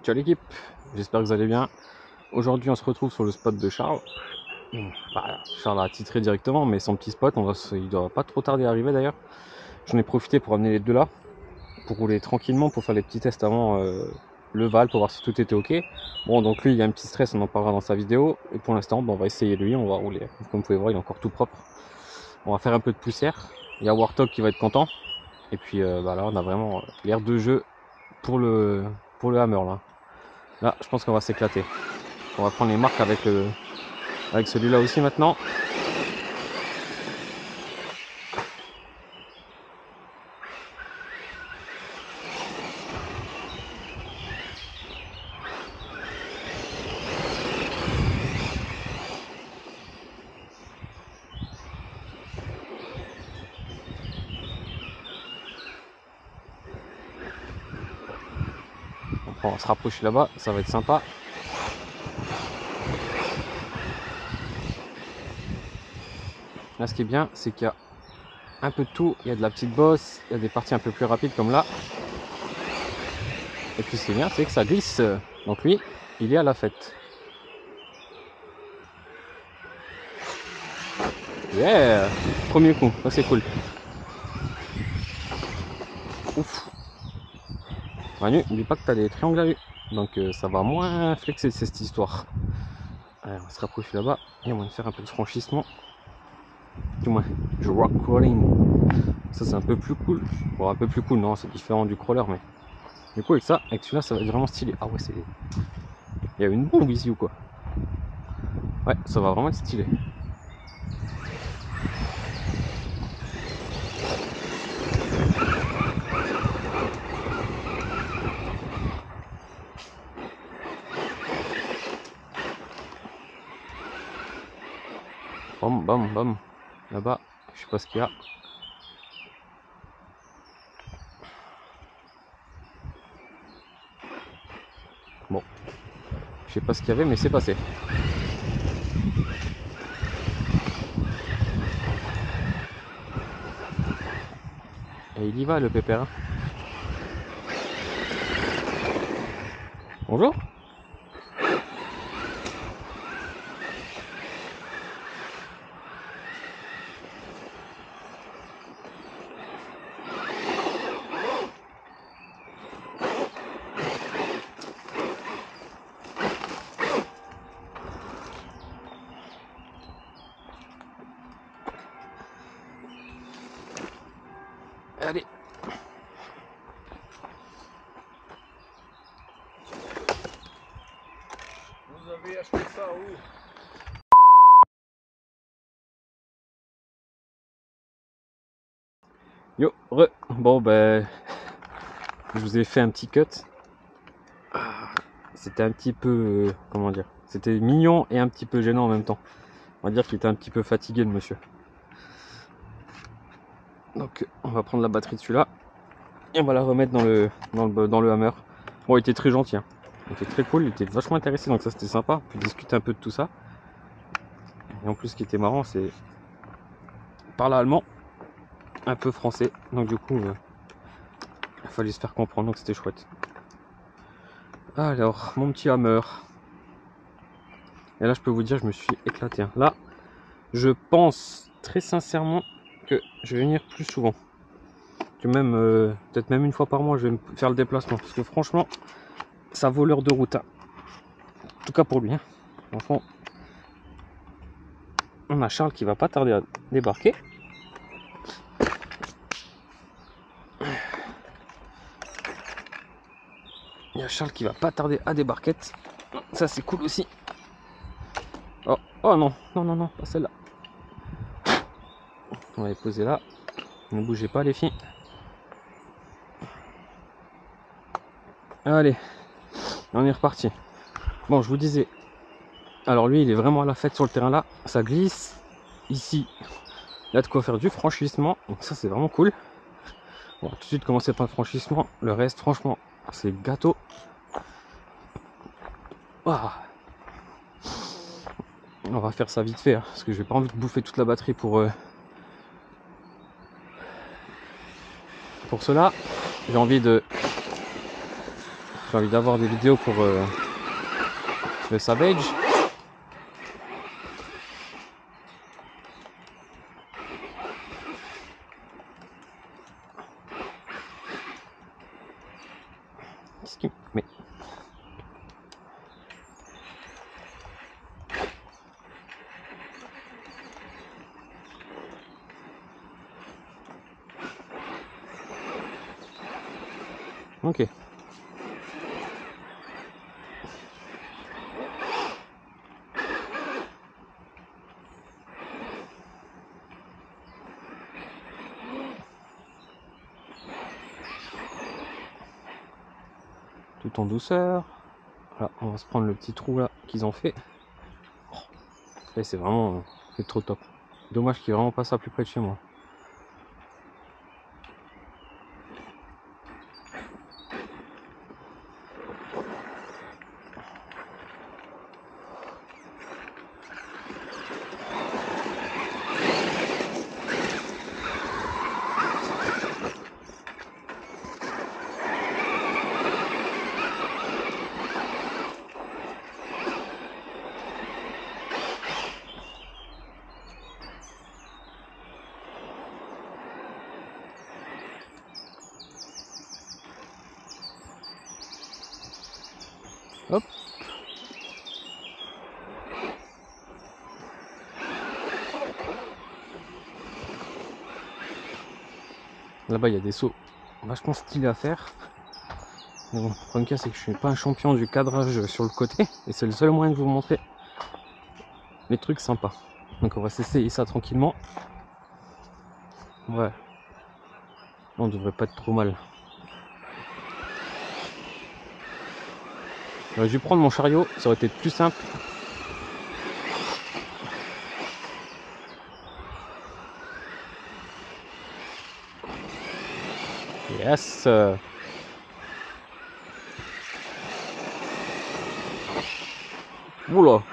Ciao l'équipe, j'espère que vous allez bien. Aujourd'hui on se retrouve sur le spot de Charles. Charles a titré directement, mais son petit spot, il doit pas trop tarder à arriver d'ailleurs. J'en ai profité pour amener les deux là, pour rouler tranquillement, pour faire les petits tests avant le Val, pour voir si tout était ok. Bon, donc lui il y a un petit stress, on en parlera dans sa vidéo. Et pour l'instant, on va essayer lui, on va rouler. Comme vous pouvez voir, il est encore tout propre. On va faire un peu de poussière. Il y a Warthog qui va être content. Et puis là on a vraiment l'air de jeu pour le Hammer là. Là, je pense qu'on va s'éclater. On va prendre les marques avec celui-là aussi maintenant. On va se rapprocher là-bas, ça va être sympa. Là, ce qui est bien, c'est qu'il y a un peu de tout. Il y a de la petite bosse, il y a des parties un peu plus rapides comme là. Et puis ce qui est bien, c'est que ça glisse. Donc lui, il est à la fête. Yeah! Premier coup, ça c'est cool. Ouf! Manu, n'oublie pas que tu as des triangles à vue. Donc ça va moins flexer cette histoire. Allez, on va se rapprocher là-bas. Il y a moyen de faire un peu de franchissement. Du moins, du rock crawling. Ça c'est un peu plus cool. Bon, un peu plus cool, non, c'est différent du crawler, mais du coup avec ça, avec celui-là, ça va être vraiment stylé. Ah ouais, c'est... Il y a une bombe ici ou quoi? Ouais, ça va vraiment être stylé. Bam, bam, bam. Là-bas, je sais pas ce qu'il y a. Bon, je sais pas ce qu'il y avait, mais c'est passé. Et il y va le pépère. Bonjour. Allez. Vous avez acheté ça où? Yo, re. Bon, ben, je vous ai fait un petit cut. C'était un petit peu, comment dire, c'était mignon et un petit peu gênant en même temps. On va dire qu'il était un petit peu fatigué le monsieur. Donc, on va prendre la batterie de celui-là et on va la remettre dans le Hammer. Bon, il était très gentil, hein. Il était très cool, il était vachement intéressé, donc ça c'était sympa. On peut discuter un peu de tout ça. Et en plus, ce qui était marrant, c'est parle allemand, un peu français, donc du coup, il fallait se faire comprendre, donc c'était chouette. Alors, mon petit Hammer. Et là, je peux vous dire, je me suis éclaté, hein. Là, je pense très sincèrement que je vais venir plus souvent. Que même, peut-être même une fois par mois, je vais me faire le déplacement. Parce que franchement, ça vaut l'heure de route, hein. En tout cas pour lui, hein. Franchement, on a Charles qui va pas tarder à débarquer. Il y a Charles qui va pas tarder à débarquer. Ça, c'est cool aussi. Oh, oh non, non, non, non, pas celle-là. On va les poser là. Ne bougez pas, les filles. Allez, on est reparti. Bon, je vous disais. Alors lui, il est vraiment à la fête sur le terrain là. Ça glisse. Ici, il y a de quoi faire du franchissement. Donc ça, c'est vraiment cool. On va tout de suite commencer par le franchissement. Le reste, franchement, c'est gâteau. Ah. On va faire ça vite fait, hein, parce que j'ai pas envie de bouffer toute la batterie pour cela. J'ai envie de J'ai envie d'avoir des vidéos pour le Savage. Mais ok. Tout en douceur. Voilà, on va se prendre le petit trou là qu'ils ont fait. Et c'est vraiment c'est trop top. Dommage qu'il n'y ait vraiment pas ça plus près de chez moi. Hop. Là-bas, il y a des sauts vachement stylés à faire. Mais bon, le problème c'est que je suis pas un champion du cadrage sur le côté. Et c'est le seul moyen de vous montrer les trucs sympas. Donc on va s'essayer ça tranquillement. Ouais. On devrait pas être trop mal. J'aurais dû prendre mon chariot, ça aurait été plus simple. Yes. Oula.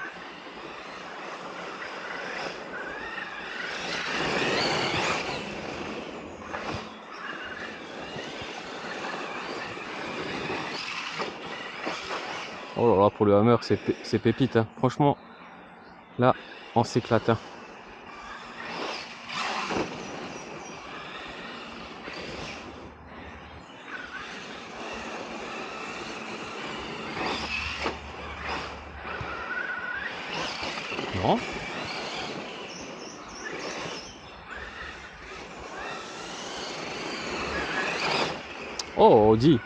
Oh là là, pour le hammer, c'est pépite. Hein. Franchement, là, on s'éclate. Hein. Non. Oh, dis.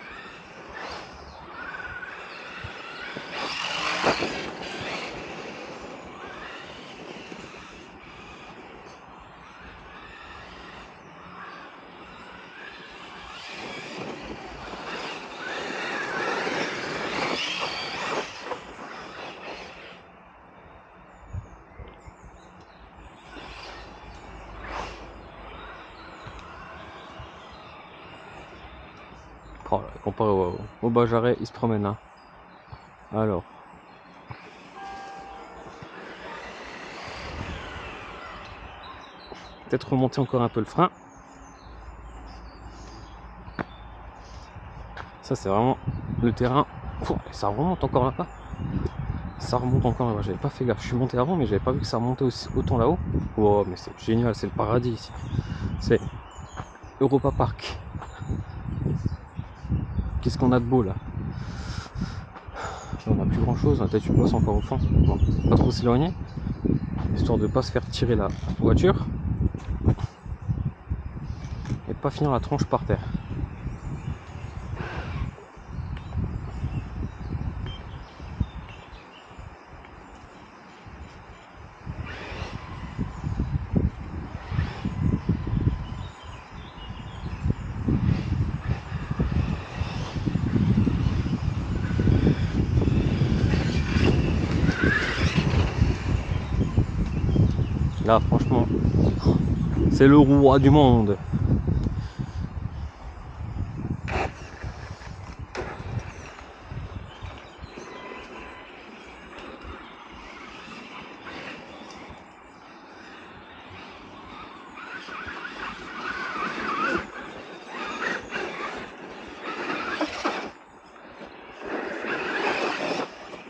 Oh, comparé au bas jarret, il se promène là. Alors. Peut-être remonter encore un peu le frein. Ça c'est vraiment le terrain. Ça remonte encore là-bas. Ça remonte encore là-bas. J'avais pas fait gaffe. Je suis monté avant mais j'avais pas vu que ça remontait autant là-haut. Oh mais c'est génial, c'est le paradis ici. C'est Europa Park. Qu'est-ce qu'on a de beau là? On n'a plus grand chose, peut-être une bosse encore au fond. Bon, pas trop s'éloigner, histoire de pas se faire tirer la voiture et pas finir la tronche par terre. Là franchement, c'est le roi du monde.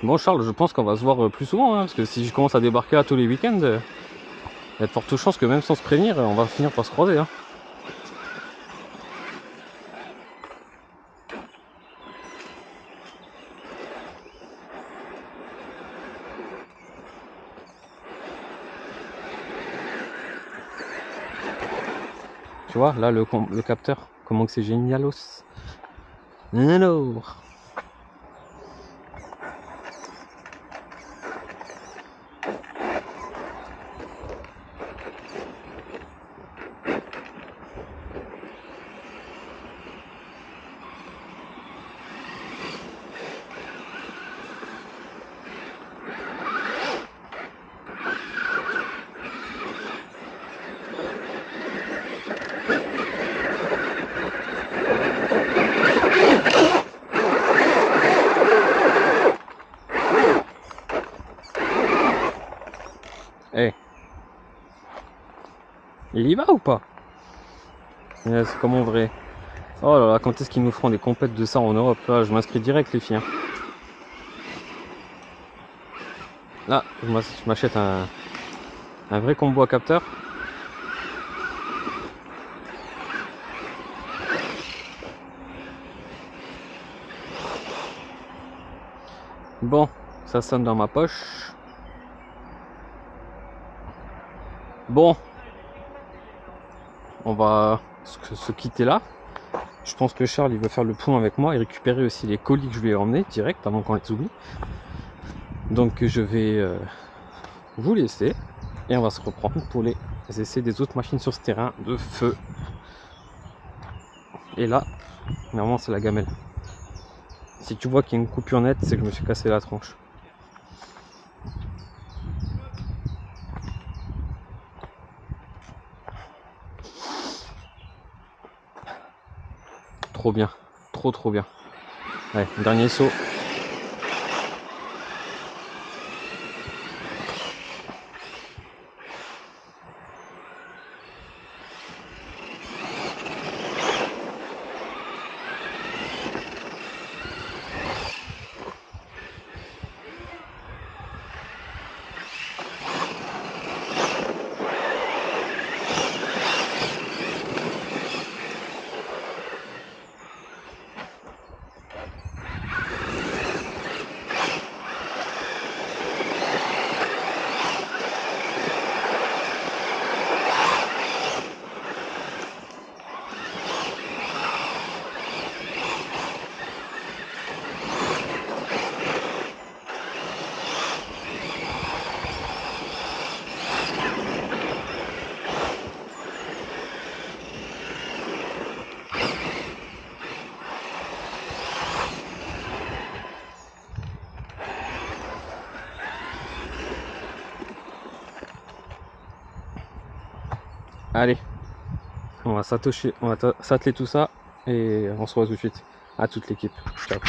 Bon Charles, je pense qu'on va se voir plus souvent, hein, parce que si je commence à débarquer là tous les week-ends, il y a de fortes chances que même sans se prévenir, on va finir par se croiser. Hein. Tu vois, là le capteur, comment que c'est génialos. Alors. Hey. Il y va ou pas? C'est comme en vrai. Oh là là, quand est-ce qu'ils nous feront des compètes de ça en Europe? Là, je m'inscris direct les filles. Hein. Là, je m'achète un vrai combo à capteur. Bon, ça sonne dans ma poche. Bon, on va se quitter là. Je pense que Charles il va faire le point avec moi et récupérer aussi les colis que je lui ai emmenés direct avant qu'on les oublie. Donc je vais vous laisser et on va se reprendre pour les essais des autres machines sur ce terrain de feu. Et là, normalement c'est la gamelle. Si tu vois qu'il y a une coupure nette, c'est que je me suis cassé la tronche. Trop bien, trop bien. Ouais, dernier saut. Allez, on va s'atteler tout ça et on se voit tout de suite. À toute l'équipe. Ciao.